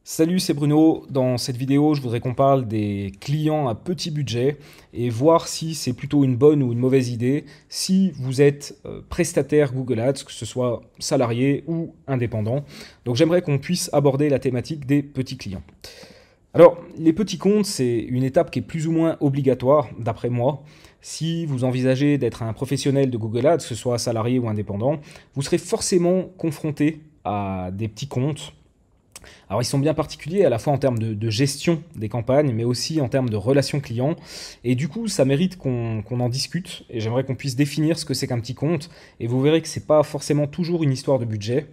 Salut, c'est Bruno. Dans cette vidéo, je voudrais qu'on parle des clients à petit budget et voir si c'est plutôt une bonne ou une mauvaise idée si vous êtes prestataire Google Ads, que ce soit salarié ou indépendant. Donc j'aimerais qu'on puisse aborder la thématique des petits clients. Alors, les petits comptes, c'est une étape qui est plus ou moins obligatoire, d'après moi. Si vous envisagez d'être un professionnel de Google Ads, que ce soit salarié ou indépendant, vous serez forcément confronté à des petits comptes. Alors ils sont bien particuliers à la fois en termes de gestion des campagnes, mais aussi en termes de relations clients. Et du coup, ça mérite qu'on en discute. Et j'aimerais qu'on puisse définir ce que c'est qu'un petit compte. Et vous verrez que c'est pas forcément toujours une histoire de budget.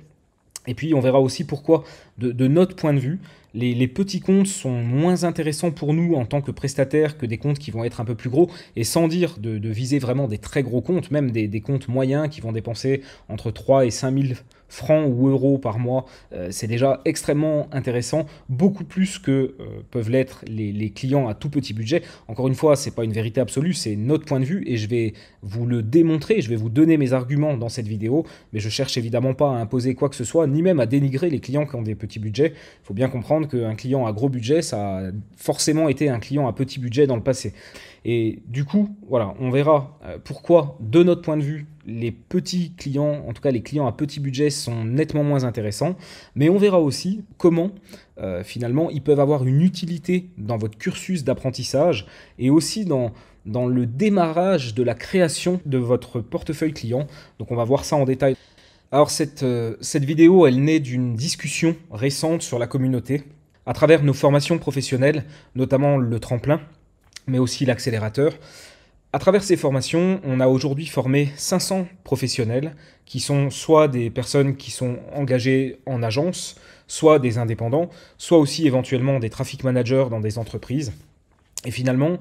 Et puis on verra aussi pourquoi, de notre point de vue, les petits comptes sont moins intéressants pour nous en tant que prestataires que des comptes qui vont être un peu plus gros, et sans dire de viser vraiment des très gros comptes, même des comptes moyens qui vont dépenser entre 3 et 5 000 francs ou euros par mois, c'est déjà extrêmement intéressant, beaucoup plus que peuvent l'être les clients à tout petit budget. Encore une fois, c'est pas une vérité absolue, c'est notre point de vue, et je vais vous le démontrer, je vais vous donner mes arguments dans cette vidéo, mais je cherche évidemment pas à imposer quoi que ce soit, ni même à dénigrer les clients qui ont des petits budgets. Il faut bien comprendre qu'un client à gros budget, ça a forcément été un client à petit budget dans le passé. Et du coup, voilà, on verra pourquoi, de notre point de vue, les petits clients, en tout cas les clients à petit budget, sont nettement moins intéressants. Mais on verra aussi comment, finalement, ils peuvent avoir une utilité dans votre cursus d'apprentissage et aussi dans le démarrage de la création de votre portefeuille client. Donc on va voir ça en détail. Alors cette vidéo, elle naît d'une discussion récente sur la communauté, à travers nos formations professionnelles, notamment le tremplin, mais aussi l'accélérateur. À travers ces formations, on a aujourd'hui formé 500 professionnels qui sont soit des personnes qui sont engagées en agence, soit des indépendants, soit aussi éventuellement des traffic managers dans des entreprises. Et finalement,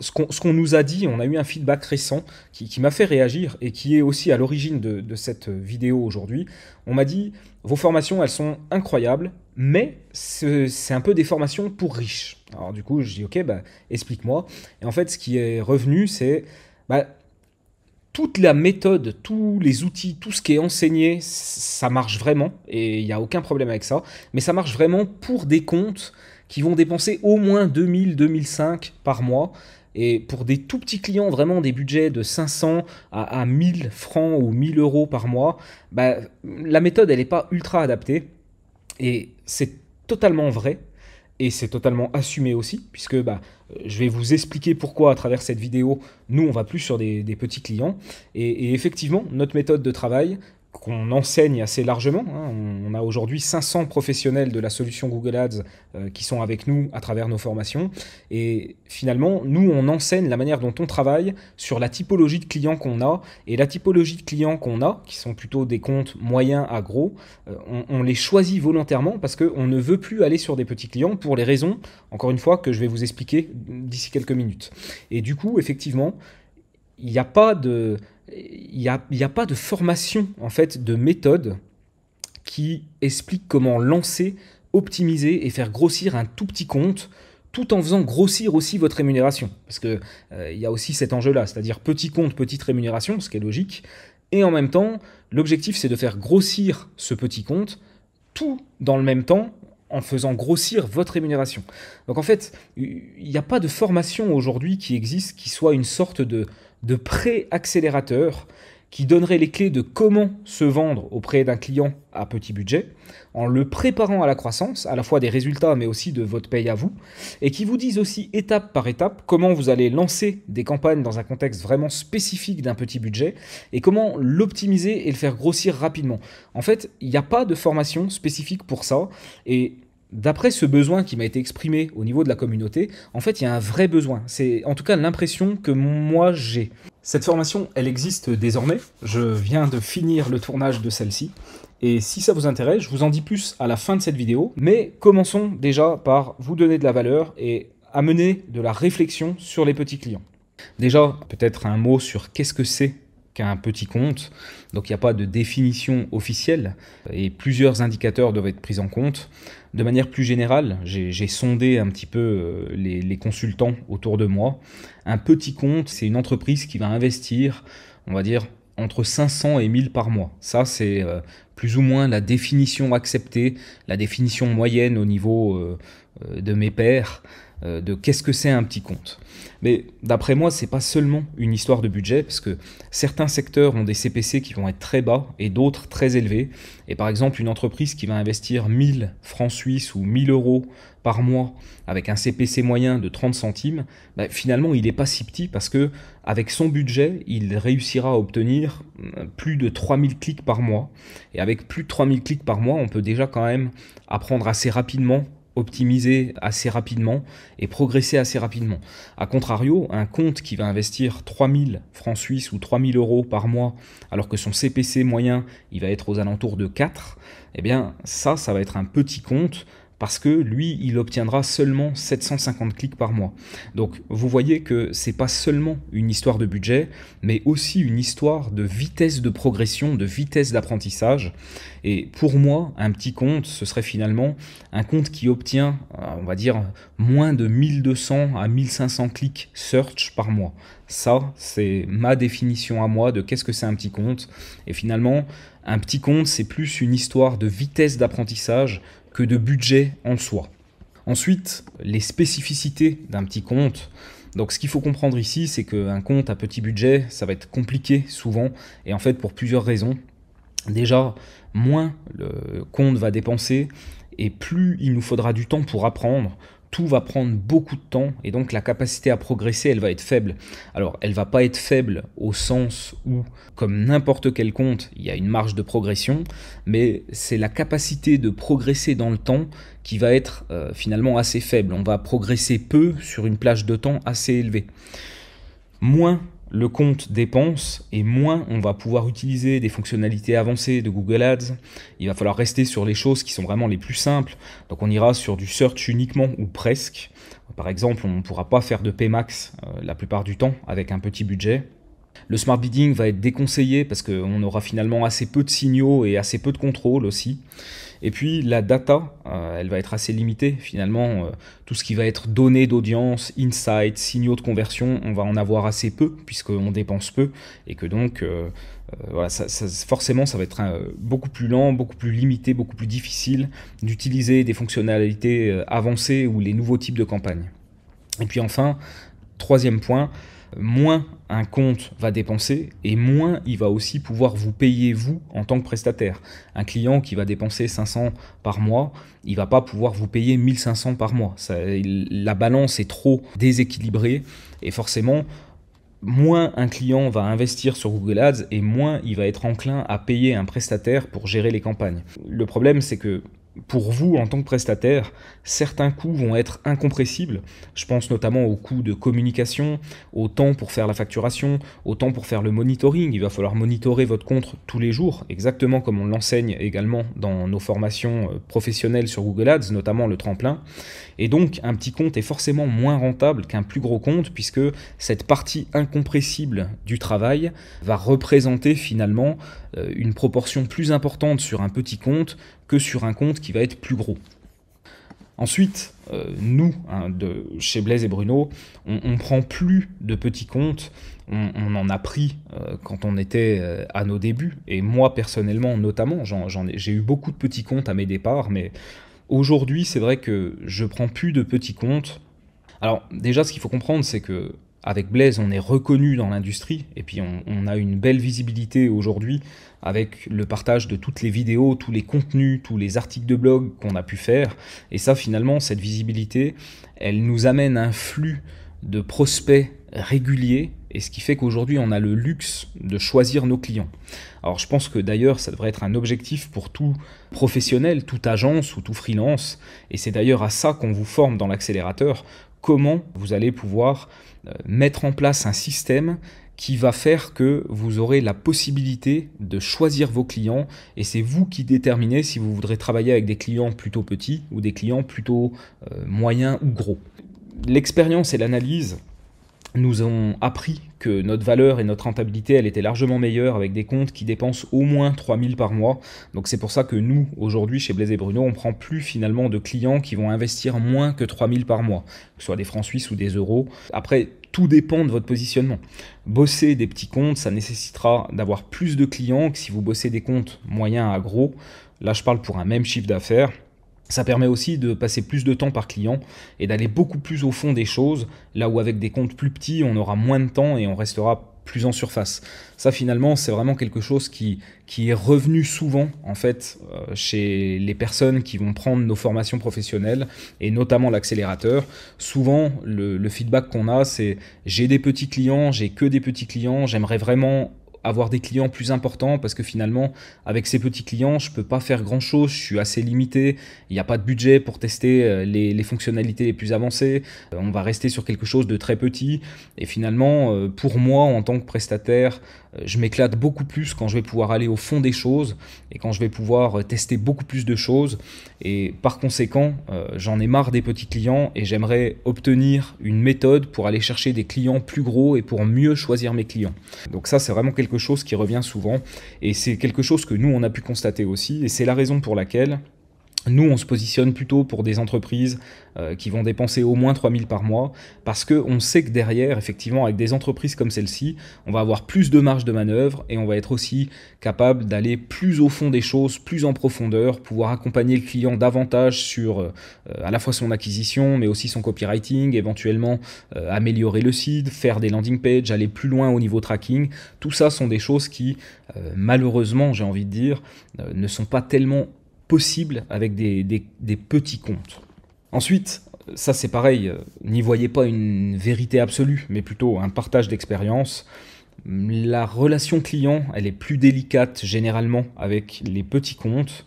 ce qu'on nous a dit, on a eu un feedback récent qui m'a fait réagir et qui est aussi à l'origine de cette vidéo aujourd'hui. On m'a dit, vos formations, elles sont incroyables, mais c'est un peu des formations pour riches. Alors du coup, je dis, ok, bah, explique-moi. Et en fait, ce qui est revenu, c'est bah, toute la méthode, tous les outils, tout ce qui est enseigné, ça marche vraiment, et il n'y a aucun problème avec ça, mais ça marche vraiment pour des comptes qui vont dépenser au moins 2000, 2005 par mois. Et pour des tout petits clients, vraiment des budgets de 500 à 1000 francs ou 1000 euros par mois, bah, la méthode, elle n'est pas ultra adaptée. Et c'est totalement vrai. Et c'est totalement assumé aussi, puisque bah, je vais vous expliquer pourquoi à travers cette vidéo, nous, on va plus sur des petits clients. Et effectivement, notre méthode de travail, qu'on enseigne assez largement. Hein. On a aujourd'hui 500 professionnels de la solution Google Ads qui sont avec nous à travers nos formations. Et finalement, nous, on enseigne la manière dont on travaille sur la typologie de clients qu'on a. Et la typologie de clients qu'on a, qui sont plutôt des comptes moyens à gros, on les choisit volontairement parce qu'on ne veut plus aller sur des petits clients pour les raisons, encore une fois, que je vais vous expliquer d'ici quelques minutes. Et du coup, effectivement, il n'y a pas de... Il y a pas de formation, en fait, de méthode qui explique comment lancer, optimiser et faire grossir un tout petit compte tout en faisant grossir aussi votre rémunération. Parce qu'il y a aussi cet enjeu-là, c'est-à-dire petit compte, petite rémunération, ce qui est logique. Et en même temps, l'objectif, c'est de faire grossir ce petit compte tout dans le même temps en faisant grossir votre rémunération. Donc en fait, il n'y a pas de formation aujourd'hui qui existe qui soit une sorte de pré-accélérateur qui donnerait les clés de comment se vendre auprès d'un client à petit budget, en le préparant à la croissance, à la fois des résultats, mais aussi de votre paye à vous, et qui vous disent aussi étape par étape comment vous allez lancer des campagnes dans un contexte vraiment spécifique d'un petit budget, et comment l'optimiser et le faire grossir rapidement. En fait, il n'y a pas de formation spécifique pour ça, et d'après ce besoin qui m'a été exprimé au niveau de la communauté, en fait, il y a un vrai besoin. C'est en tout cas l'impression que moi j'ai. Cette formation, elle existe désormais. Je viens de finir le tournage de celle-ci. Et si ça vous intéresse, je vous en dis plus à la fin de cette vidéo. Mais commençons déjà par vous donner de la valeur et amener de la réflexion sur les petits clients. Déjà, peut-être un mot sur qu'est-ce que c'est qu'un petit compte. Donc il n'y a pas de définition officielle et plusieurs indicateurs doivent être pris en compte. De manière plus générale, j'ai sondé un petit peu les consultants autour de moi. Un petit compte, c'est une entreprise qui va investir, on va dire, entre 500 et 1000 par mois. Ça, c'est plus ou moins la définition acceptée, la définition moyenne au niveau de mes pairs, de qu'est-ce que c'est un petit compte. Mais d'après moi, c'est pas seulement une histoire de budget, parce que certains secteurs ont des CPC qui vont être très bas et d'autres très élevés. Et par exemple, une entreprise qui va investir 1000 francs suisses ou 1000 euros par mois avec un CPC moyen de 30 centimes, bah, finalement, il n'est pas si petit parce que avec son budget, il réussira à obtenir plus de 3000 clics par mois. Et avec plus de 3000 clics par mois, on peut déjà quand même apprendre assez rapidement, optimiser assez rapidement et progresser assez rapidement. A contrario, un compte qui va investir 3000 francs suisses ou 3000 euros par mois, alors que son CPC moyen, il va être aux alentours de 4, eh bien ça va être un petit compte, parce que lui, il obtiendra seulement 750 clics par mois. Donc vous voyez que c'est pas seulement une histoire de budget, mais aussi une histoire de vitesse de progression, de vitesse d'apprentissage. Et pour moi, un petit compte, ce serait finalement un compte qui obtient, on va dire, moins de 1200 à 1500 clics search par mois. Ça, c'est ma définition à moi de qu'est-ce que c'est un petit compte. Et finalement, un petit compte, c'est plus une histoire de vitesse d'apprentissage que de budget en soi. Ensuite, les spécificités d'un petit compte. Donc ce qu'il faut comprendre ici, c'est qu'un compte à petit budget, ça va être compliqué souvent, et en fait pour plusieurs raisons. Déjà, moins le compte va dépenser, et plus il nous faudra du temps pour apprendre. Tout va prendre beaucoup de temps et donc la capacité à progresser, elle va être faible. Alors, elle va pas être faible au sens où, comme n'importe quel compte, il y a une marge de progression, mais c'est la capacité de progresser dans le temps qui va être finalement assez faible. On va progresser peu sur une plage de temps assez élevée. Moins le compte dépense et moins on va pouvoir utiliser des fonctionnalités avancées de Google Ads. Il va falloir rester sur les choses qui sont vraiment les plus simples. Donc on ira sur du search uniquement ou presque. Par exemple, on ne pourra pas faire de Pmax la plupart du temps avec un petit budget. Le smart bidding va être déconseillé parce qu'on aura finalement assez peu de signaux et assez peu de contrôle aussi. Et puis la data, elle va être assez limitée finalement. Tout ce qui va être données d'audience, insights, signaux de conversion, on va en avoir assez peu puisqu'on dépense peu et que donc voilà, forcément ça va être beaucoup plus lent, beaucoup plus limité, beaucoup plus difficile d'utiliser des fonctionnalités avancées ou les nouveaux types de campagnes. Et puis enfin, troisième point, moins un compte va dépenser et moins il va aussi pouvoir vous payer vous en tant que prestataire. Un client qui va dépenser 500 par mois, il va pas pouvoir vous payer 1500 par mois. La balance est trop déséquilibrée et forcément, moins un client va investir sur Google Ads et moins il va être enclin à payer un prestataire pour gérer les campagnes. Le problème, c'est que pour vous, en tant que prestataire, certains coûts vont être incompressibles. Je pense notamment aux coûts de communication, au temps pour faire la facturation, au temps pour faire le monitoring. Il va falloir monitorer votre compte tous les jours, exactement comme on l'enseigne également dans nos formations professionnelles sur Google Ads, notamment le tremplin. Et donc, un petit compte est forcément moins rentable qu'un plus gros compte, puisque cette partie incompressible du travail va représenter finalement une proportion plus importante sur un petit compte que sur un compte qui va être plus gros. Ensuite, nous, chez Blaise et Bruno, on ne prend plus de petits comptes, on en a pris quand on était à nos débuts, et moi personnellement notamment, j'ai eu beaucoup de petits comptes à mes départs, mais aujourd'hui c'est vrai que je prends plus de petits comptes. Alors déjà ce qu'il faut comprendre, c'est que avec Blaise, on est reconnu dans l'industrie et puis on a une belle visibilité aujourd'hui avec le partage de toutes les vidéos, tous les contenus, tous les articles de blog qu'on a pu faire. Et ça, finalement, cette visibilité, elle nous amène un flux de prospects réguliers et ce qui fait qu'aujourd'hui, on a le luxe de choisir nos clients. Alors, je pense que d'ailleurs, ça devrait être un objectif pour tout professionnel, toute agence ou tout freelance. Et c'est d'ailleurs à ça qu'on vous forme dans l'accélérateur. Comment vous allez pouvoir mettre en place un système qui va faire que vous aurez la possibilité de choisir vos clients et c'est vous qui déterminez si vous voudrez travailler avec des clients plutôt petits ou des clients plutôt moyens ou gros. L'expérience et l'analyse nous ont appris que notre valeur et notre rentabilité, elle était largement meilleure avec des comptes qui dépensent au moins 3000 par mois. Donc c'est pour ça que nous, aujourd'hui, chez Blaise et Bruno, on prend plus finalement de clients qui vont investir moins que 3000 par mois, que ce soit des francs suisses ou des euros. Après, tout dépend de votre positionnement. Bosser des petits comptes, ça nécessitera d'avoir plus de clients que si vous bossez des comptes moyens à gros. Là, je parle pour un même chiffre d'affaires. Ça permet aussi de passer plus de temps par client et d'aller beaucoup plus au fond des choses, là où avec des comptes plus petits, on aura moins de temps et on restera plus en surface. Ça, finalement, c'est vraiment quelque chose qui est revenu souvent, en fait, chez les personnes qui vont prendre nos formations professionnelles, et notamment l'accélérateur. Souvent, le feedback qu'on a, c'est « j'ai des petits clients, j'ai que des petits clients, j'aimerais vraiment avoir des clients plus importants parce que finalement, avec ces petits clients, je peux pas faire grand chose, je suis assez limité, il n'y a pas de budget pour tester les fonctionnalités les plus avancées, on va rester sur quelque chose de très petit, et finalement, pour moi, en tant que prestataire, je m'éclate beaucoup plus quand je vais pouvoir aller au fond des choses et quand je vais pouvoir tester beaucoup plus de choses, et par conséquent, j'en ai marre des petits clients et j'aimerais obtenir une méthode pour aller chercher des clients plus gros et pour mieux choisir mes clients. Donc ça, c'est vraiment quelque chose qui revient souvent et c'est quelque chose que nous, on a pu constater aussi, et c'est la raison pour laquelle nous, on se positionne plutôt pour des entreprises qui vont dépenser au moins 3000 par mois, parce qu'on sait que derrière, effectivement, avec des entreprises comme celle-ci, on va avoir plus de marge de manœuvre et on va être aussi capable d'aller plus au fond des choses, plus en profondeur, pouvoir accompagner le client davantage sur à la fois son acquisition, mais aussi son copywriting, éventuellement améliorer le site, faire des landing pages, aller plus loin au niveau tracking. Tout ça sont des choses qui, malheureusement, j'ai envie de dire, ne sont pas tellement possible avec des petits comptes. Ensuite, ça c'est pareil, n'y voyez pas une vérité absolue, mais plutôt un partage d'expérience. La relation client, elle est plus délicate généralement avec les petits comptes.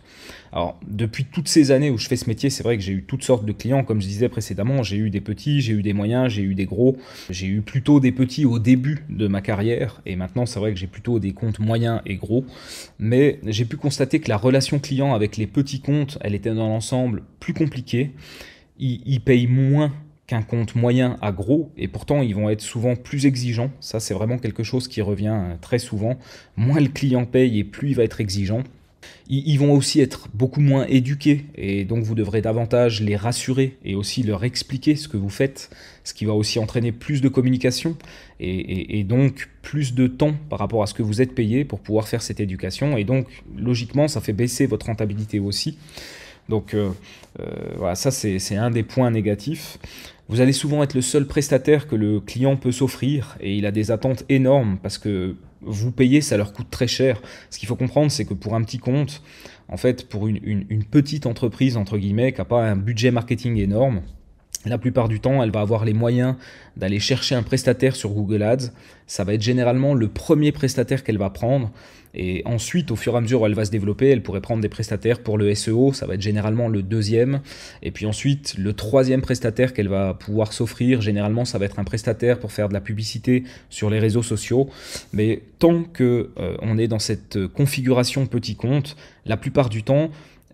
Alors, depuis toutes ces années où je fais ce métier, c'est vrai que j'ai eu toutes sortes de clients, comme je disais précédemment. J'ai eu des petits, j'ai eu des moyens, j'ai eu des gros. J'ai eu plutôt des petits au début de ma carrière, et maintenant c'est vrai que j'ai plutôt des comptes moyens et gros. Mais j'ai pu constater que la relation client avec les petits comptes, elle était dans l'ensemble plus compliquée. Ils payent moins qu'un compte moyen à gros, et pourtant ils vont être souvent plus exigeants. Ça, c'est vraiment quelque chose qui revient très souvent. Moins le client paye et plus il va être exigeant. Ils vont aussi être beaucoup moins éduqués, et donc vous devrez davantage les rassurer et aussi leur expliquer ce que vous faites, ce qui va aussi entraîner plus de communication et donc plus de temps par rapport à ce que vous êtes payé pour pouvoir faire cette éducation, et donc logiquement ça fait baisser votre rentabilité aussi. Donc voilà, ça c'est un des points négatifs. Vous allez souvent être le seul prestataire que le client peut s'offrir, et il a des attentes énormes parce que vous payez, ça leur coûte très cher. Ce qu'il faut comprendre, c'est que pour un petit compte, en fait, pour une petite entreprise, entre guillemets, qui n'a pas un budget marketing énorme, la plupart du temps, elle va avoir les moyens d'aller chercher un prestataire sur Google Ads. Ça va être généralement le premier prestataire qu'elle va prendre. Et ensuite, au fur et à mesure où elle va se développer, elle pourrait prendre des prestataires pour le SEO. Ça va être généralement le deuxième. Et puis ensuite, le troisième prestataire qu'elle va pouvoir s'offrir, généralement, ça va être un prestataire pour faire de la publicité sur les réseaux sociaux. Mais tant qu'on est dans cette configuration petit compte, la plupart du temps,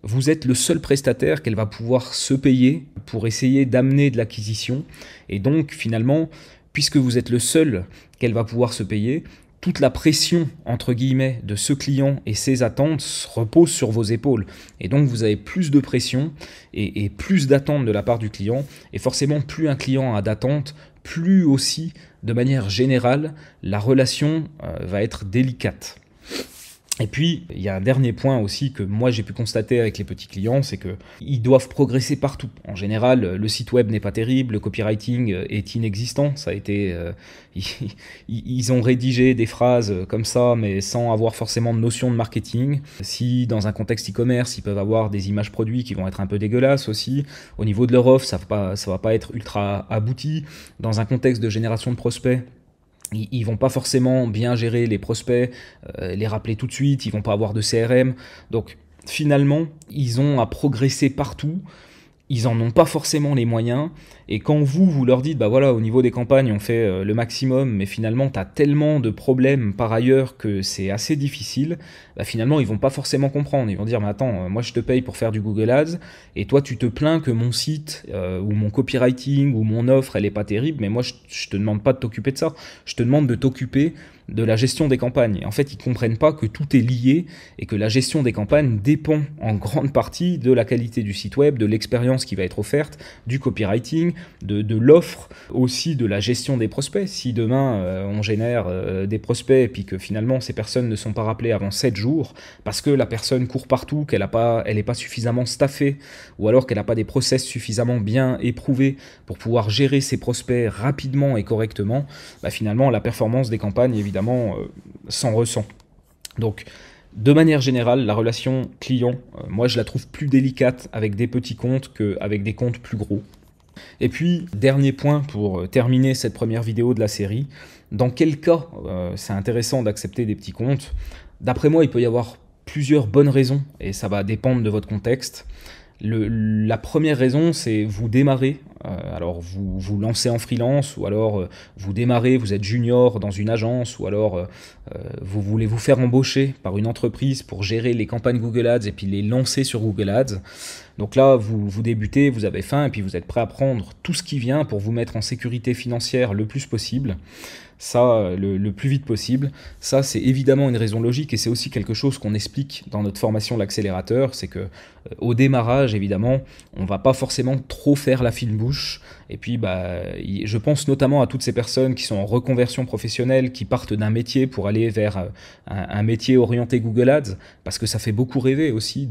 vous êtes le seul prestataire qu'elle va pouvoir se payer pour essayer d'amener de l'acquisition. Et donc, finalement, puisque vous êtes le seul qu'elle va pouvoir se payer, toute la pression, entre guillemets, de ce client et ses attentes repose sur vos épaules. Et donc, vous avez plus de pression et plus d'attentes de la part du client. Et forcément, plus un client a d'attentes, plus aussi, de manière générale, la relation va être délicate. Et puis, il y a un dernier point aussi que moi j'ai pu constater avec les petits clients, c'est qu'ils doivent progresser partout. En général, le site web n'est pas terrible, le copywriting est inexistant. Ça a été, ils ont rédigé des phrases comme ça, mais sans avoir forcément de notion de marketing. Si dans un contexte e-commerce, ils peuvent avoir des images produits qui vont être un peu dégueulasses aussi. Au niveau de leur offre, ça va pas être ultra abouti. Dans un contexte de génération de prospects, ils vont pas forcément bien gérer les prospects, les rappeler tout de suite, ils vont pas avoir de CRM. Donc finalement, ils ont à progresser partout. ils en ont pas forcément les moyens, et quand vous leur dites, bah voilà, au niveau des campagnes, on fait le maximum, mais finalement, tu as tellement de problèmes par ailleurs que c'est assez difficile, bah finalement, ils vont pas forcément comprendre. Ils vont dire, mais attends, moi je te paye pour faire du Google Ads, et toi tu te plains que mon site, ou mon copywriting, ou mon offre, elle est pas terrible, mais moi je te demande pas de t'occuper de ça, je te demande de t'occuper de la gestion des campagnes. Et en fait, ils comprennent pas que tout est lié et que la gestion des campagnes dépend en grande partie de la qualité du site web, de l'expérience qui va être offerte, du copywriting, de l'offre, aussi de la gestion des prospects. Si demain on génère des prospects et puis que finalement ces personnes ne sont pas rappelées avant 7 jours parce que la personne court partout, qu'elle n'est pas suffisamment staffée ou alors qu'elle n'a pas des process suffisamment bien éprouvés pour pouvoir gérer ses prospects rapidement et correctement, bah finalement la performance des campagnes évidemment s'en ressent. Donc de manière générale, la relation client, moi je la trouve plus délicate avec des petits comptes qu'avec des comptes plus gros. Et puis, dernier point pour terminer cette première vidéo de la série, dans quel cas c'est intéressant d'accepter des petits comptes? D'après moi, il peut y avoir plusieurs bonnes raisons, et ça va dépendre de votre contexte. La première raison, c'est vous démarrez, alors vous vous lancez en freelance, ou alors vous démarrez, vous êtes junior dans une agence, ou alors vous voulez vous faire embaucher par une entreprise pour gérer les campagnes Google Ads et puis les lancer sur Google Ads. Donc là, vous débutez, vous avez faim, et puis vous êtes prêt à prendre tout ce qui vient pour vous mettre en sécurité financière le plus possible. Ça, le plus vite possible. Ça, c'est évidemment une raison logique, et c'est aussi quelque chose qu'on explique dans notre formation l'accélérateur, c'est que au démarrage, évidemment, on va pas forcément trop faire la fine bouche. Et puis, je pense notamment à toutes ces personnes qui sont en reconversion professionnelle, qui partent d'un métier pour aller vers un métier orienté Google Ads, parce que ça fait beaucoup rêver aussi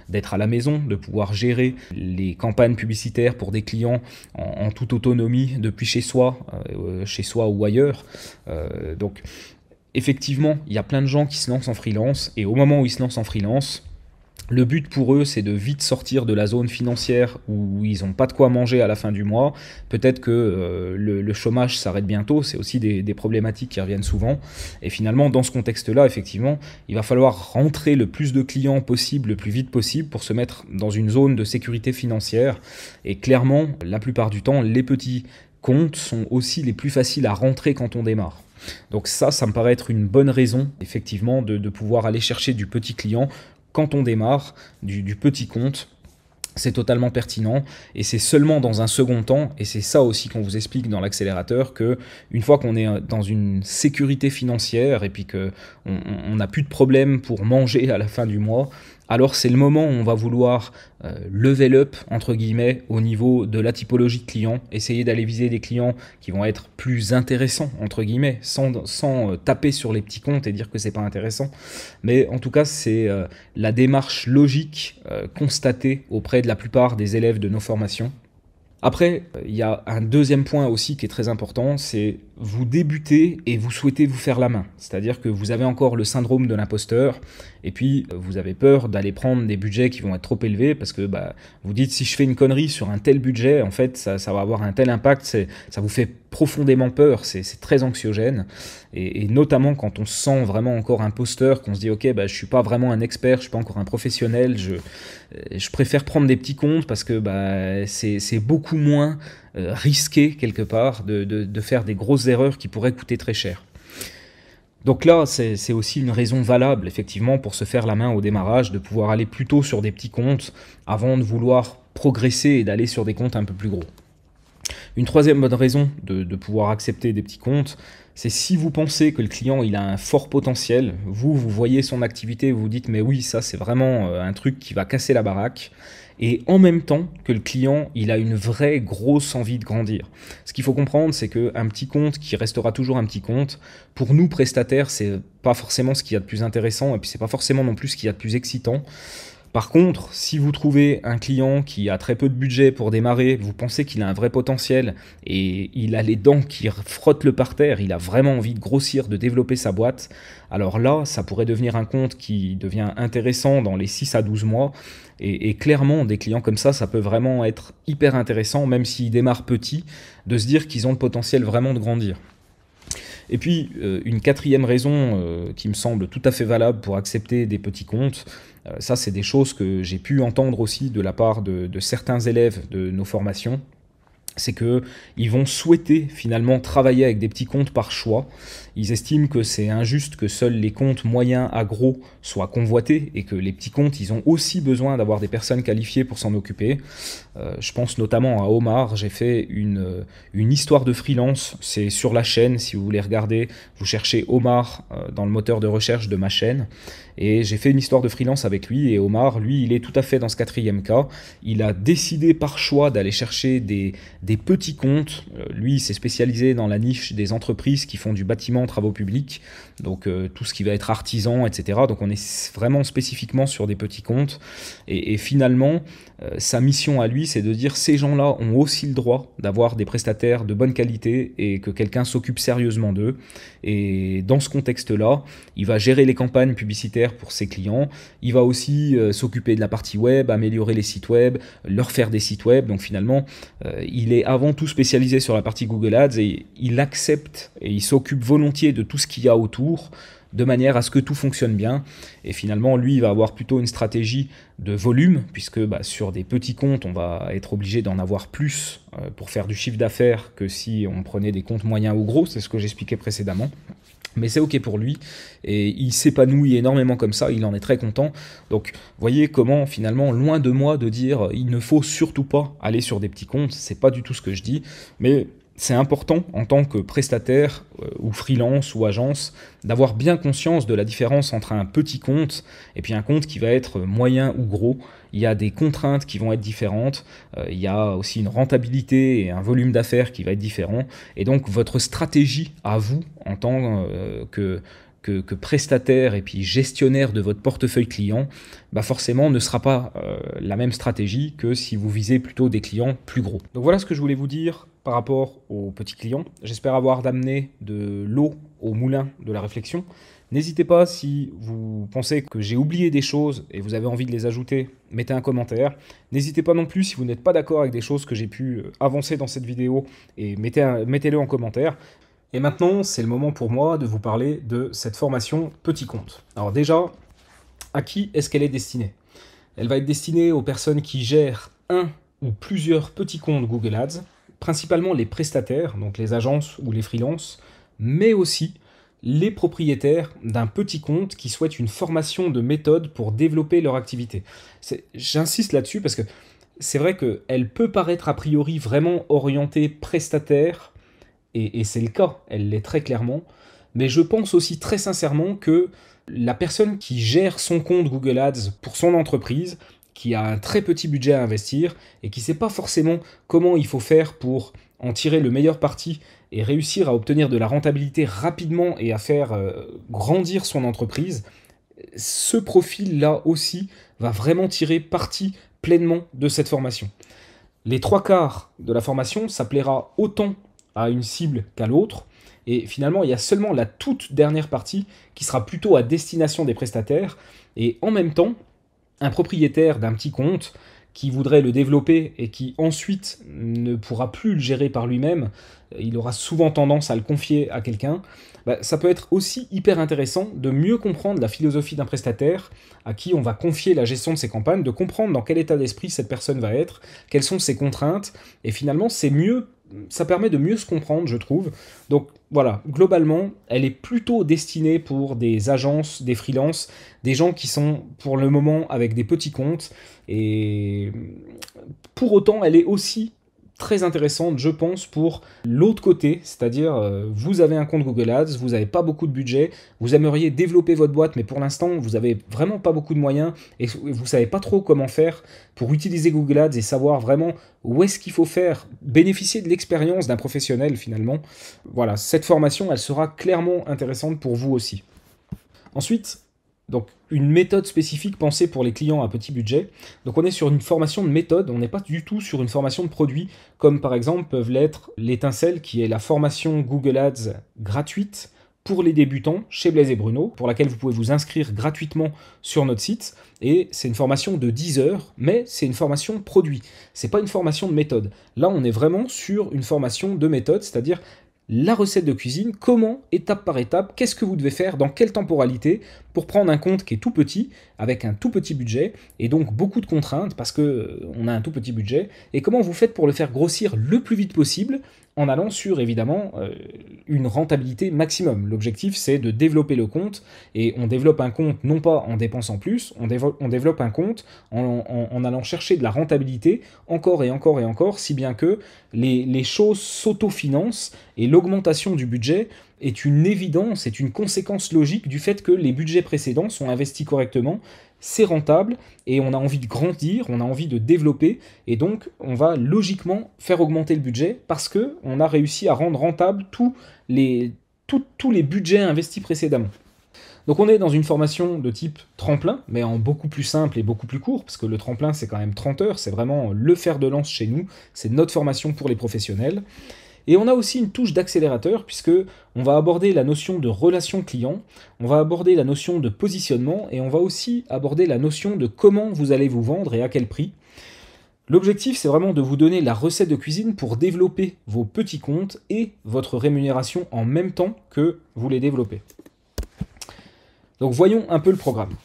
d'être à la maison, de pouvoir gérer les campagnes publicitaires pour des clients en toute autonomie depuis chez soi ou ailleurs. Donc, effectivement, il y a plein de gens qui se lancent en freelance, et au moment où ils se lancent en freelance, le but pour eux, c'est de vite sortir de la zone financière où ils n'ont pas de quoi manger à la fin du mois. Peut-être que le chômage s'arrête bientôt, c'est aussi des problématiques qui reviennent souvent. Et finalement, dans ce contexte-là, effectivement, il va falloir rentrer le plus de clients possible, le plus vite possible, pour se mettre dans une zone de sécurité financière. Et clairement, la plupart du temps, les petits comptes sont aussi les plus faciles à rentrer quand on démarre. Donc ça me paraît être une bonne raison, effectivement, de pouvoir aller chercher du petit client quand on démarre, du petit compte. C'est totalement pertinent, et c'est seulement dans un second temps, et c'est ça aussi qu'on vous explique dans l'accélérateur, que une fois qu'on est dans une sécurité financière et puis qu'on n'a plus de problème pour manger à la fin du mois, alors c'est le moment où on va vouloir level up, entre guillemets, au niveau de la typologie de clients, essayer d'aller viser des clients qui vont être plus intéressants, entre guillemets, sans taper sur les petits comptes et dire que c'est pas intéressant. Mais en tout cas, c'est la démarche logique constatée auprès de la plupart des élèves de nos formations. Après, il y a un deuxième point aussi qui est très important, c'est vous débutez et vous souhaitez vous faire la main. C'est-à-dire que vous avez encore le syndrome de l'imposteur, et puis vous avez peur d'aller prendre des budgets qui vont être trop élevés, parce que vous dites, si je fais une connerie sur un tel budget, en fait ça va avoir un tel impact, ça vous fait profondément peur, c'est très anxiogène, et notamment quand on se sent vraiment encore imposteur, qu'on se dit ok, je suis pas vraiment un expert, je suis pas encore un professionnel, je préfère prendre des petits comptes parce que c'est beaucoup moins risqué quelque part de faire des grosses erreurs qui pourraient coûter très cher. Donc là, c'est aussi une raison valable, effectivement, pour se faire la main au démarrage, de pouvoir aller plutôt sur des petits comptes avant de vouloir progresser et d'aller sur des comptes un peu plus gros. Une troisième bonne raison de pouvoir accepter des petits comptes, c'est si vous pensez que le client il a un fort potentiel, vous voyez son activité, vous vous dites mais oui, ça c'est vraiment un truc qui va casser la baraque, et en même temps que le client il a une vraie grosse envie de grandir. Ce qu'il faut comprendre, c'est qu'un petit compte qui restera toujours un petit compte, pour nous prestataires, c'est pas forcément ce qu'il y a de plus intéressant, et puis c'est pas forcément non plus ce qu'il y a de plus excitant. Par contre, si vous trouvez un client qui a très peu de budget pour démarrer, vous pensez qu'il a un vrai potentiel et il a les dents qui frottent le parterre, il a vraiment envie de grossir, de développer sa boîte, alors là, ça pourrait devenir un compte qui devient intéressant dans les 6 à 12 mois. Et clairement, des clients comme ça peut vraiment être hyper intéressant, même s'ils démarrent petits, de se dire qu'ils ont le potentiel vraiment de grandir. Et puis, une quatrième raison qui me semble tout à fait valable pour accepter des petits comptes, ça c'est des choses que j'ai pu entendre aussi de la part de certains élèves de nos formations, c'est qu'ils vont souhaiter finalement travailler avec des petits comptes par choix. Ils estiment que c'est injuste que seuls les comptes moyens à gros soient convoités et que les petits comptes, ils ont aussi besoin d'avoir des personnes qualifiées pour s'en occuper. Je pense notamment à Omar. J'ai fait une histoire de freelance, c'est sur la chaîne, si vous voulez regarder, vous cherchez Omar dans le moteur de recherche de ma chaîne. Et j'ai fait une histoire de freelance avec lui, et Omar, lui, il est tout à fait dans ce quatrième cas. Il a décidé par choix d'aller chercher des petits comptes. Lui, il s'est spécialisé dans la niche des entreprises qui font du bâtiment, travaux publics, donc tout ce qui va être artisan, etc. Donc on est vraiment spécifiquement sur des petits comptes. Et finalement, sa mission à lui, c'est de dire ces gens-là ont aussi le droit d'avoir des prestataires de bonne qualité et que quelqu'un s'occupe sérieusement d'eux. Et dans ce contexte-là, il va gérer les campagnes publicitaires pour ses clients. Il va aussi s'occuper de la partie web, améliorer les sites web, leur faire des sites web. Donc finalement, il est avant tout spécialisé sur la partie Google Ads et il accepte et il s'occupe volontiers de tout ce qu'il y a autour, de manière à ce que tout fonctionne bien. Et finalement, lui, il va avoir plutôt une stratégie de volume, puisque sur des petits comptes, on va être obligé d'en avoir plus pour faire du chiffre d'affaires que si on prenait des comptes moyens ou gros, c'est ce que j'expliquais précédemment. Mais c'est ok pour lui, et il s'épanouit énormément comme ça, il en est très content. Donc voyez comment finalement, loin de moi de dire il ne faut surtout pas aller sur des petits comptes, c'est pas du tout ce que je dis, mais c'est important en tant que prestataire ou freelance ou agence d'avoir bien conscience de la différence entre un petit compte et puis un compte qui va être moyen ou gros. Il y a des contraintes qui vont être différentes, il y a aussi une rentabilité et un volume d'affaires qui va être différent. Et donc votre stratégie à vous en tant que prestataire et puis gestionnaire de votre portefeuille client, forcément ne sera pas la même stratégie que si vous visez plutôt des clients plus gros. Donc voilà ce que je voulais vous dire par rapport aux petits clients. J'espère avoir amené de l'eau au moulin de la réflexion. N'hésitez pas, si vous pensez que j'ai oublié des choses et vous avez envie de les ajouter, mettez un commentaire. N'hésitez pas non plus, si vous n'êtes pas d'accord avec des choses que j'ai pu avancer dans cette vidéo, et mettez-le en commentaire. Et maintenant, c'est le moment pour moi de vous parler de cette formation Petit Compte. Alors déjà, à qui est-ce qu'elle est destinée? Elle va être destinée aux personnes qui gèrent un ou plusieurs petits comptes Google Ads, principalement les prestataires, donc les agences ou les freelances, mais aussi les propriétaires d'un petit compte qui souhaitent une formation de méthode pour développer leur activité. J'insiste là-dessus parce que c'est vrai qu'elle peut paraître a priori vraiment orientée prestataire, et c'est le cas, elle l'est très clairement, mais je pense aussi très sincèrement que la personne qui gère son compte Google Ads pour son entreprise, qui a un très petit budget à investir et qui ne sait pas forcément comment il faut faire pour en tirer le meilleur parti et réussir à obtenir de la rentabilité rapidement et à faire grandir son entreprise, ce profil-là aussi va vraiment tirer parti pleinement de cette formation. Les 3/4 de la formation, ça plaira autant à une cible qu'à l'autre, et finalement il y a seulement la toute dernière partie qui sera plutôt à destination des prestataires, et en même temps, un propriétaire d'un petit compte qui voudrait le développer et qui ensuite ne pourra plus le gérer par lui-même, il aura souvent tendance à le confier à quelqu'un, ça peut être aussi hyper intéressant de mieux comprendre la philosophie d'un prestataire à qui on va confier la gestion de ses campagnes, de comprendre dans quel état d'esprit cette personne va être, quelles sont ses contraintes, et finalement ça permet de mieux se comprendre, je trouve. Donc voilà, globalement, elle est plutôt destinée pour des agences, des freelances, des gens qui sont pour le moment avec des petits comptes, et pour autant, elle est aussi très intéressante, je pense, pour l'autre côté, c'est-à-dire vous avez un compte Google Ads, vous n'avez pas beaucoup de budget, vous aimeriez développer votre boîte, mais pour l'instant, vous n'avez vraiment pas beaucoup de moyens et vous ne savez pas trop comment faire pour utiliser Google Ads et savoir vraiment où est-ce qu'il faut faire, bénéficier de l'expérience d'un professionnel finalement. Voilà, cette formation, elle sera clairement intéressante pour vous aussi. Ensuite, donc une méthode spécifique pensée pour les clients à petit budget. Donc on est sur une formation de méthode, on n'est pas du tout sur une formation de produit, comme par exemple peuvent l'être l'Étincelle, qui est la formation Google Ads gratuite pour les débutants chez Blaise et Bruno, pour laquelle vous pouvez vous inscrire gratuitement sur notre site. Et c'est une formation de 10 heures, mais c'est une formation produit. C'est pas une formation de méthode. Là, on est vraiment sur une formation de méthode, c'est-à-dire la recette de cuisine, comment, étape par étape, qu'est-ce que vous devez faire, dans quelle temporalité, pour prendre un compte qui est tout petit, avec un tout petit budget, et donc beaucoup de contraintes, parce que on a un tout petit budget, et comment vous faites pour le faire grossir le plus vite possible, en allant sur, évidemment, une rentabilité maximum. L'objectif, c'est de développer le compte, et on développe un compte non pas en dépensant plus, on développe un compte en allant chercher de la rentabilité encore et encore et encore, si bien que les choses s'autofinancent, et l'augmentation du budget est une évidence, est une conséquence logique du fait que les budgets précédents sont investis correctement, c'est rentable, et on a envie de grandir, on a envie de développer, et donc on va logiquement faire augmenter le budget parce qu'on a réussi à rendre rentable tous les budgets investis précédemment. Donc on est dans une formation de type tremplin, mais en beaucoup plus simple et beaucoup plus court, parce que le tremplin c'est quand même 30 heures, c'est vraiment le fer de lance chez nous, c'est notre formation pour les professionnels. Et on a aussi une touche d'accélérateur, puisque on va aborder la notion de relation client, on va aborder la notion de positionnement, et on va aussi aborder la notion de comment vous allez vous vendre et à quel prix. L'objectif, c'est vraiment de vous donner la recette de cuisine pour développer vos petits comptes et votre rémunération en même temps que vous les développez. Donc voyons un peu le programme.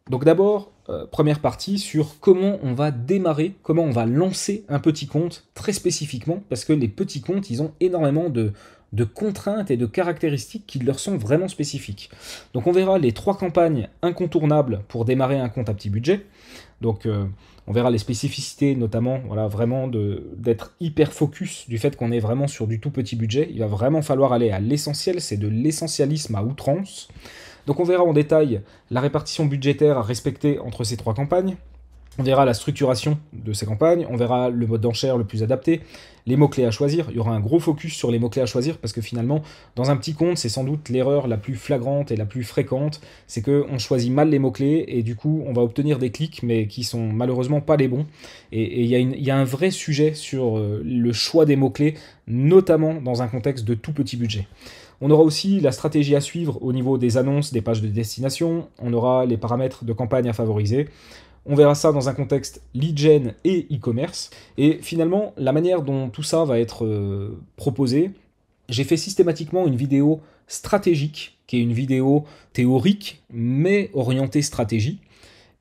Donc d'abord, première partie sur comment on va démarrer, comment on va lancer un petit compte très spécifiquement, parce que les petits comptes, ils ont énormément de contraintes et de caractéristiques qui leur sont vraiment spécifiques. Donc on verra les 3 campagnes incontournables pour démarrer un compte à petit budget. Donc on verra les spécificités, notamment voilà, vraiment d'être hyper focus du fait qu'on est vraiment sur du tout petit budget. Il va vraiment falloir aller à l'essentiel, c'est de l'essentialisme à outrance. Donc on verra en détail la répartition budgétaire à respecter entre ces 3 campagnes, on verra la structuration de ces campagnes, on verra le mode d'enchère le plus adapté, les mots-clés à choisir, il y aura un gros focus sur les mots-clés à choisir, parce que finalement, dans un petit compte, c'est sans doute l'erreur la plus flagrante et la plus fréquente, c'est qu'on choisit mal les mots-clés, et du coup, on va obtenir des clics, mais qui sont malheureusement pas les bons, et il y a un vrai sujet sur le choix des mots-clés, notamment dans un contexte de tout petit budget. On aura aussi la stratégie à suivre au niveau des annonces, des pages de destination, on aura les paramètres de campagne à favoriser, on verra ça dans un contexte lead gen et e-commerce, et finalement, la manière dont tout ça va être proposé, j'ai fait systématiquement une vidéo stratégique, qui est une vidéo théorique, mais orientée stratégie,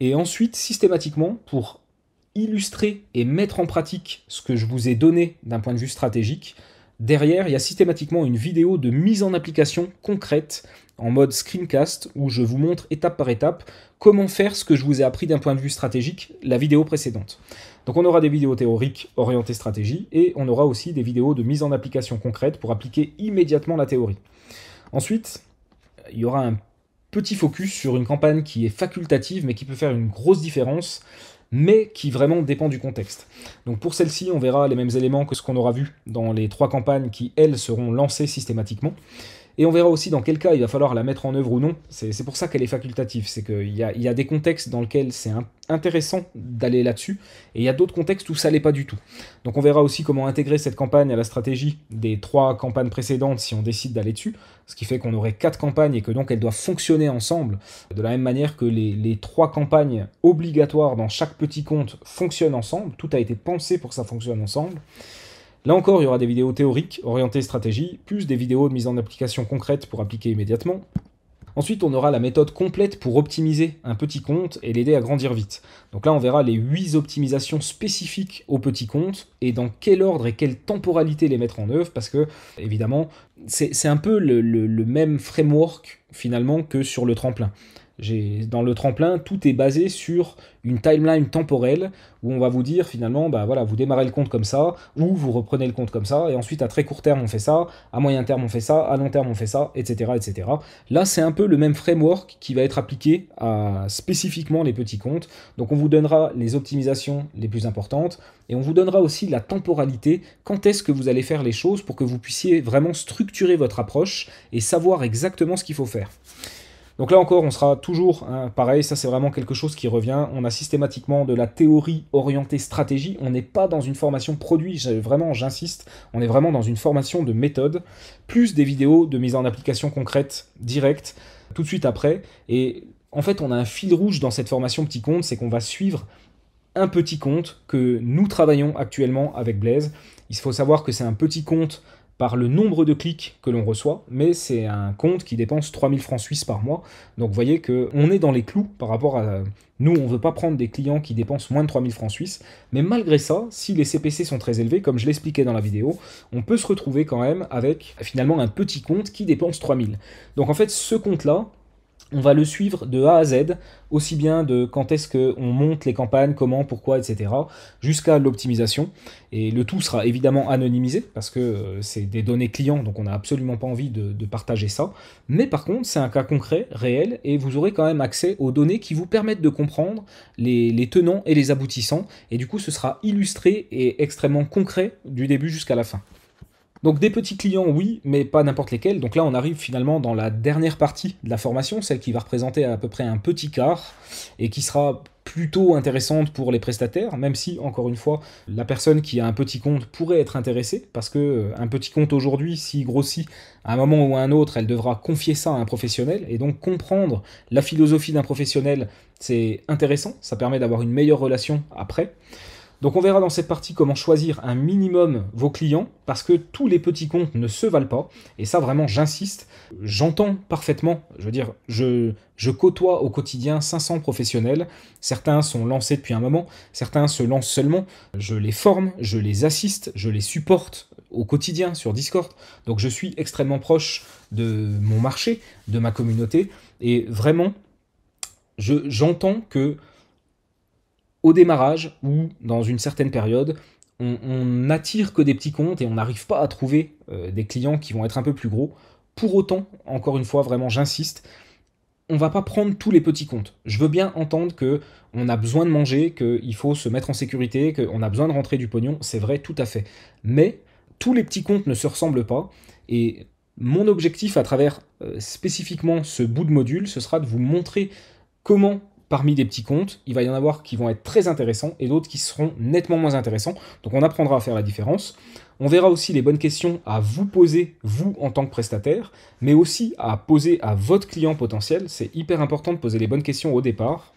et ensuite, systématiquement, pour illustrer et mettre en pratique ce que je vous ai donné d'un point de vue stratégique, derrière, il y a systématiquement une vidéo de mise en application concrète en mode screencast où je vous montre étape par étape comment faire ce que je vous ai appris d'un point de vue stratégique la vidéo précédente. Donc on aura des vidéos théoriques orientées stratégie et on aura aussi des vidéos de mise en application concrète pour appliquer immédiatement la théorie. Ensuite, il y aura un petit focus sur une campagne qui est facultative mais qui peut faire une grosse différence, mais qui vraiment dépend du contexte. Donc pour celle-ci, on verra les mêmes éléments que ce qu'on aura vu dans les 3 campagnes qui, elles, seront lancées systématiquement. Et on verra aussi dans quel cas il va falloir la mettre en œuvre ou non. C'est pour ça qu'elle est facultative. C'est qu'il y a des contextes dans lesquels c'est intéressant d'aller là-dessus, et il y a d'autres contextes où ça l'est pas du tout. Donc on verra aussi comment intégrer cette campagne à la stratégie des 3 campagnes précédentes si on décide d'aller dessus, ce qui fait qu'on aurait 4 campagnes et que donc elles doivent fonctionner ensemble, de la même manière que les 3 campagnes obligatoires dans chaque petit compte fonctionnent ensemble. Tout a été pensé pour que ça fonctionne ensemble. Là encore, il y aura des vidéos théoriques orientées stratégie, plus des vidéos de mise en application concrète pour appliquer immédiatement. Ensuite, on aura la méthode complète pour optimiser un petit compte et l'aider à grandir vite. Donc là, on verra les 8 optimisations spécifiques au petit compte et dans quel ordre et quelle temporalité les mettre en œuvre, parce que, évidemment, c'est un peu le même framework, finalement, que sur le tremplin. Dans le tremplin, tout est basé sur une timeline temporelle où on va vous dire finalement, bah voilà, vous démarrez le compte comme ça, ou vous reprenez le compte comme ça, et ensuite à très court terme on fait ça, à moyen terme on fait ça, à long terme on fait ça, etc. etc. Là c'est un peu le même framework qui va être appliqué à spécifiquement les petits comptes, donc on vous donnera les optimisations les plus importantes, et on vous donnera aussi la temporalité, quand est-ce que vous allez faire les choses pour que vous puissiez vraiment structurer votre approche et savoir exactement ce qu'il faut faire. Donc là encore, on sera toujours, pareil, ça c'est vraiment quelque chose qui revient, on a systématiquement de la théorie orientée stratégie, on n'est pas dans une formation produit, vraiment j'insiste, on est vraiment dans une formation de méthode, plus des vidéos de mise en application concrète, directe, tout de suite après, et en fait on a un fil rouge dans cette formation petit compte, c'est qu'on va suivre un petit compte que nous travaillons actuellement avec Blaise. Il faut savoir que c'est un petit compte par le nombre de clics que l'on reçoit, mais c'est un compte qui dépense 3000 francs suisses par mois. Donc vous voyez qu'on est dans les clous par rapport à... Nous, on ne veut pas prendre des clients qui dépensent moins de 3000 francs suisses, mais malgré ça, si les CPC sont très élevés, comme je l'expliquais dans la vidéo, on peut se retrouver quand même avec finalement un petit compte qui dépense 3000. Donc en fait, ce compte-là, on va le suivre de A à Z, aussi bien de quand est-ce qu'on monte les campagnes, comment, pourquoi, etc., jusqu'à l'optimisation. Et le tout sera évidemment anonymisé, parce que c'est des données clients, donc on n'a absolument pas envie de partager ça. Mais par contre, c'est un cas concret, réel, et vous aurez quand même accès aux données qui vous permettent de comprendre les tenants et les aboutissants. Et du coup, ce sera illustré et extrêmement concret du début jusqu'à la fin. Donc des petits clients, oui, mais pas n'importe lesquels. Donc là, on arrive finalement dans la dernière partie de la formation, celle qui va représenter à peu près un petit quart, et qui sera plutôt intéressante pour les prestataires, même si, encore une fois, la personne qui a un petit compte pourrait être intéressée, parce que un petit compte aujourd'hui, s'il grossit, à un moment ou à un autre, elle devra confier ça à un professionnel, et donc comprendre la philosophie d'un professionnel, c'est intéressant, ça permet d'avoir une meilleure relation après. Donc on verra dans cette partie comment choisir un minimum vos clients, parce que tous les petits comptes ne se valent pas, et ça vraiment j'insiste, j'entends parfaitement, je veux dire, je côtoie au quotidien 500 professionnels, certains sont lancés depuis un moment, certains se lancent seulement, je les forme, je les assiste, je les supporte au quotidien sur Discord, donc je suis extrêmement proche de mon marché, de ma communauté, et vraiment, j'entends que au démarrage ou dans une certaine période, on n'attire que des petits comptes et on n'arrive pas à trouver des clients qui vont être un peu plus gros. Pour autant, encore une fois, vraiment j'insiste, on ne va pas prendre tous les petits comptes. Je veux bien entendre qu'on a besoin de manger, qu'il faut se mettre en sécurité, qu'on a besoin de rentrer du pognon, c'est vrai, tout à fait. Mais tous les petits comptes ne se ressemblent pas, et mon objectif à travers spécifiquement ce bout de module, ce sera de vous montrer comment parmi des petits comptes, il va y en avoir qui vont être très intéressants et d'autres qui seront nettement moins intéressants. Donc on apprendra à faire la différence. On verra aussi les bonnes questions à vous poser, vous en tant que prestataire, mais aussi à poser à votre client potentiel. C'est hyper important de poser les bonnes questions au départ.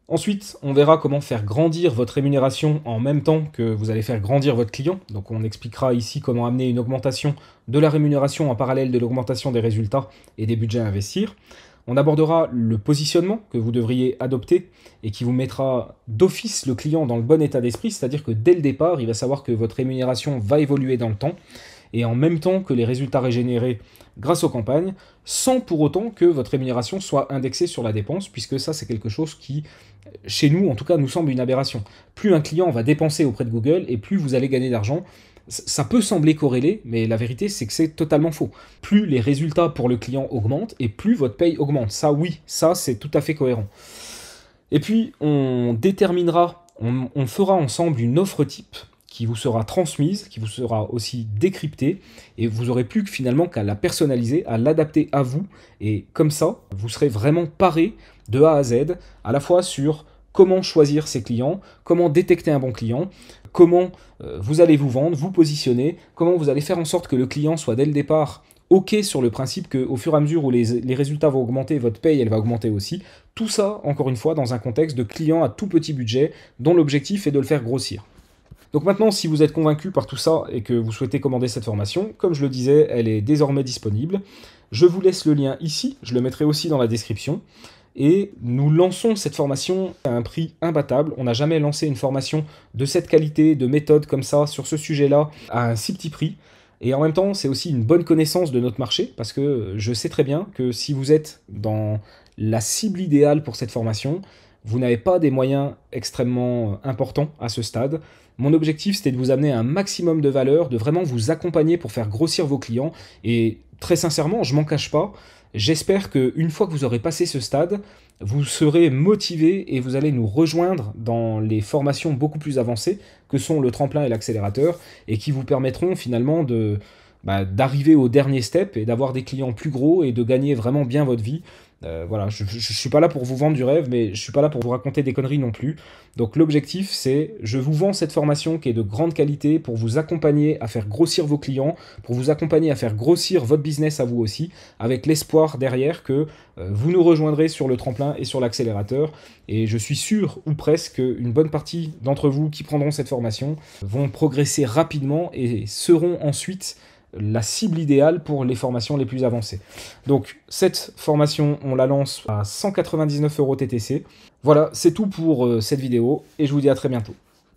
Ensuite, on verra comment faire grandir votre rémunération en même temps que vous allez faire grandir votre client. Donc on expliquera ici comment amener une augmentation de la rémunération en parallèle de l'augmentation des résultats et des budgets à investir. On abordera le positionnement que vous devriez adopter et qui vous mettra d'office le client dans le bon état d'esprit, c'est-à-dire que dès le départ, il va savoir que votre rémunération va évoluer dans le temps et en même temps que les résultats régénérés grâce aux campagnes, sans pour autant que votre rémunération soit indexée sur la dépense, puisque ça c'est quelque chose qui, chez nous en tout cas, nous semble une aberration. Plus un client va dépenser auprès de Google et plus vous allez gagner d'argent. Ça peut sembler corrélé, mais la vérité, c'est que c'est totalement faux. Plus les résultats pour le client augmentent, et plus votre paye augmente. Ça, oui, ça, c'est tout à fait cohérent. Et puis, on déterminera, on fera ensemble une offre type qui vous sera transmise, qui vous sera aussi décryptée, et vous aurez plus que finalement qu'à la personnaliser, à l'adapter à vous, et comme ça, vous serez vraiment paré de A à Z, à la fois sur comment choisir ses clients, comment détecter un bon client, comment vous allez vous vendre, vous positionner, comment vous allez faire en sorte que le client soit dès le départ OK sur le principe qu'au fur et à mesure où les résultats vont augmenter, votre paye elle va augmenter aussi. Tout ça, encore une fois, dans un contexte de client à tout petit budget, dont l'objectif est de le faire grossir. Donc maintenant, si vous êtes convaincu par tout ça et que vous souhaitez commander cette formation, comme je le disais, elle est désormais disponible. Je vous laisse le lien ici, je le mettrai aussi dans la description. Et nous lançons cette formation à un prix imbattable. On n'a jamais lancé une formation de cette qualité, de méthode comme ça, sur ce sujet-là, à un si petit prix. Et en même temps, c'est aussi une bonne connaissance de notre marché, parce que je sais très bien que si vous êtes dans la cible idéale pour cette formation, vous n'avez pas des moyens extrêmement importants à ce stade. Mon objectif, c'était de vous amener un maximum de valeur, de vraiment vous accompagner pour faire grossir vos clients. Et très sincèrement, je m'en cache pas, j'espère qu'une fois que vous aurez passé ce stade, vous serez motivé et vous allez nous rejoindre dans les formations beaucoup plus avancées que sont le tremplin et l'accélérateur et qui vous permettront finalement d'arriver au dernier step et d'avoir des clients plus gros et de gagner vraiment bien votre vie. Voilà, je suis pas là pour vous vendre du rêve, mais je suis pas là pour vous raconter des conneries non plus. Donc l'objectif, c'est, je vous vends cette formation qui est de grande qualité pour vous accompagner à faire grossir vos clients, pour vous accompagner à faire grossir votre business à vous aussi, avec l'espoir derrière que vous nous rejoindrez sur le tremplin et sur l'accélérateur. Et je suis sûr, ou presque, une bonne partie d'entre vous qui prendront cette formation vont progresser rapidement et seront ensuite la cible idéale pour les formations les plus avancées. Donc cette formation, on la lance à 199 € TTC. Voilà, c'est tout pour cette vidéo et je vous dis à très bientôt.